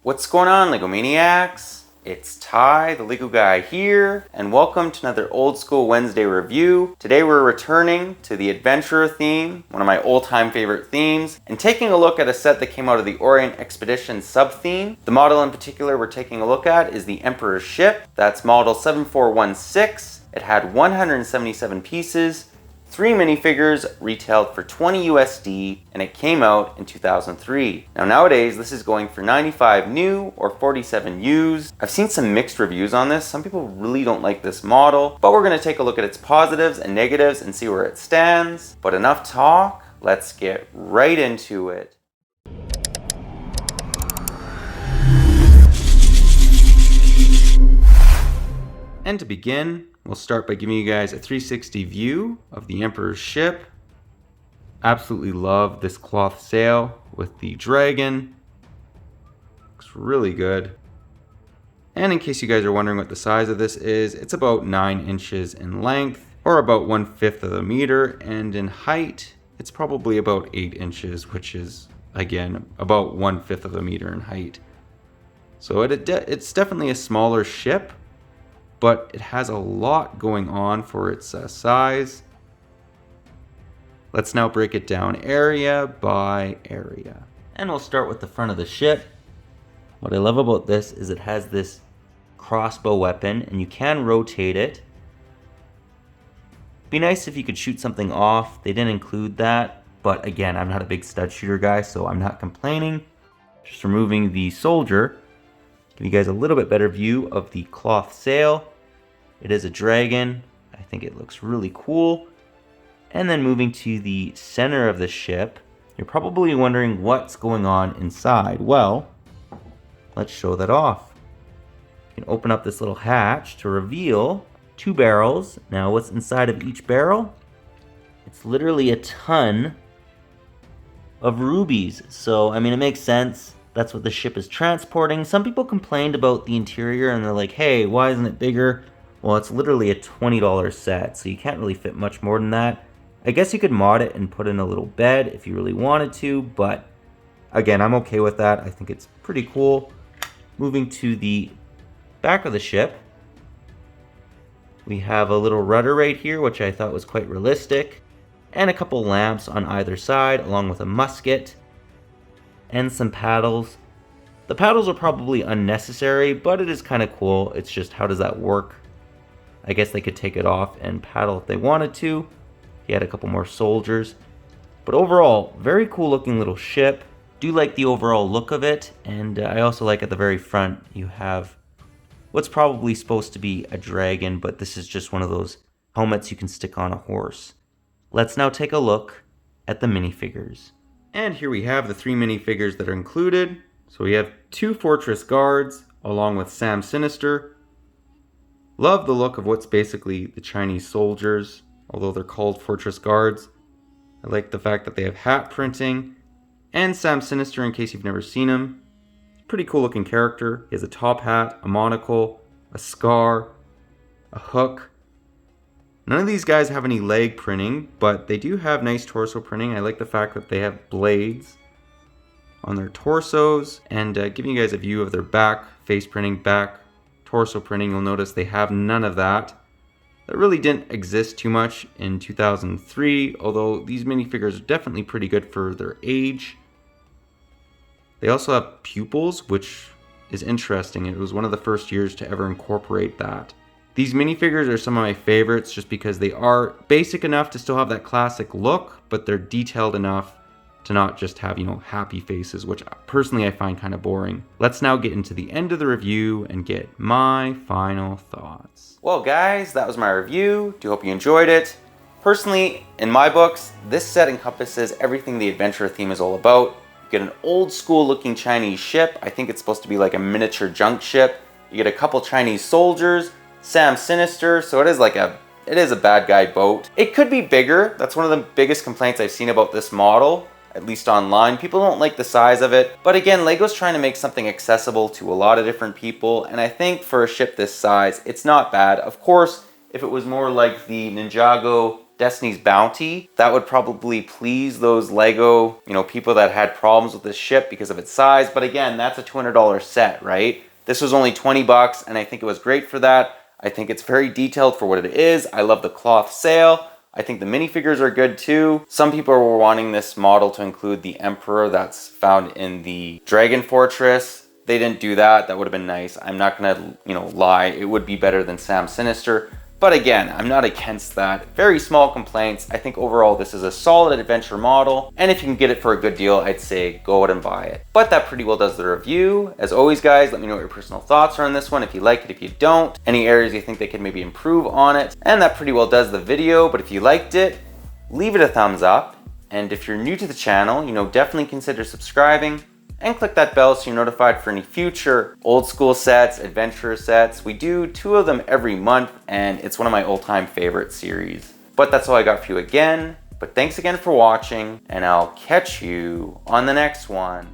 What's going on, LEGO Maniacs? It's Ty, the LEGO guy here, and welcome to another Old School Wednesday review. Today we're returning to the adventurer theme, one of my all-time favorite themes, and taking a look at a set that came out of the Orient Expedition sub-theme. The model in particular we're taking a look at is the Emperor's Ship. That's model 7416. It had 177 pieces, 3 minifigures retailed for $20 USD, and it came out in 2003. Now nowadays, this is going for 95 new or 47 used. I've seen some mixed reviews on this. Some people really don't like this model, but we're gonna take a look at its positives and negatives and see where it stands. But enough talk, let's get right into it. And to begin, we'll start by giving you guys a 360 view of the Emperor's Ship. Absolutely love this cloth sail with the dragon. Looks really good. And in case you guys are wondering what the size of this is, it's about 9 inches in length, or about 1/5 of a meter, and in height, it's probably about 8 inches, which is, again, about 1/5 of a meter in height. So it's definitely a smaller ship, but it has a lot going on for its size. Let's now break it down area by area. And we'll start with the front of the ship. What I love about this is it has this crossbow weapon, and you can rotate it. Be nice if you could shoot something off. They didn't include that, but again, I'm not a big stud shooter guy, so I'm not complaining. Just removing the soldier. Give you guys a little bit better view of the cloth sail. It is a dragon. I think it looks really cool. And then moving to the center of the ship, you're probably wondering what's going on inside. Well, let's show that off. You can open up this little hatch to reveal 2 barrels. Now, what's inside of each barrel? It's literally a ton of rubies. So, I mean, it makes sense. That's what the ship is transporting. Some people complained about the interior and they're like, hey, why isn't it bigger? Well, it's literally a $20 set, so you can't really fit much more than that. I guess you could mod it and put in a little bed if you really wanted to, but again, I'm okay with that. I think it's pretty cool. Moving to the back of the ship, we have a little rudder right here, which I thought was quite realistic, and a couple lamps on either side, along with a musket and some paddles. The paddles are probably unnecessary, but it is kind of cool. It's just, how does that work? I guess they could take it off and paddle if they wanted to. He had a couple more soldiers. But overall, very cool looking little ship. Do like the overall look of it. And I also like at the very front, you have what's probably supposed to be a dragon, but this is just one of those helmets you can stick on a horse. Let's now take a look at the minifigures. And here we have the 3 minifigures that are included. So we have 2 Fortress Guards, along with Sam Sinister. Love the look of what's basically the Chinese soldiers, although they're called Fortress Guards. I like the fact that they have hat printing. And Sam Sinister, in case you've never seen him. Pretty cool looking character. He has a top hat, a monocle, a scar, a hook. None of these guys have any leg printing, but they do have nice torso printing. I like the fact that they have blades on their torsos. And giving you guys a view of their back, face printing, back, torso printing, you'll notice they have none of that. That really didn't exist too much in 2003, although these minifigures are definitely pretty good for their age. They also have pupils, which is interesting. It was one of the first years to ever incorporate that. These minifigures are some of my favorites just because they are basic enough to still have that classic look, but they're detailed enough to not just have, happy faces, which personally I find kind of boring. Let's now get into the end of the review and get my final thoughts. Well guys, that was my review. Do hope you enjoyed it. Personally, in my books, this set encompasses everything the adventure theme is all about. You get an old school looking Chinese ship. I think it's supposed to be like a miniature junk ship. You get a couple Chinese soldiers, Sam Sinister, so it is a bad guy boat. It could be bigger. That's one of the biggest complaints I've seen about this model, at least online. People don't like the size of it. But again, LEGO's trying to make something accessible to a lot of different people, and I think for a ship this size, it's not bad. Of course, if it was more like the Ninjago Destiny's Bounty. That would probably please those LEGO, people that had problems with this ship because of its size. But again, that's a $200 set, right? This was only 20 bucks, and I think it was great for that. I think it's very detailed for what it is. I love the cloth sail. I think the minifigures are good too. Some people were wanting this model to include the Emperor that's found in the Dragon Fortress. They didn't do that. That would have been nice. I'm not gonna, lie. It would be better than Sam Sinister. But again, I'm not against that. Very small complaints. I think overall this is a solid adventure model. And if you can get it for a good deal, I'd say go out and buy it. But that pretty well does the review. As always, guys, let me know what your personal thoughts are on this one. If you like it, if you don't. Any areas you think they could maybe improve on it. And that pretty well does the video. But if you liked it, leave it a thumbs up. And if you're new to the channel, definitely consider subscribing. And click that bell so you're notified for any future old school sets, adventure sets. We do 2 of them every month, and it's one of my all-time favorite series. But that's all I got for you again. But thanks again for watching, and I'll catch you on the next one.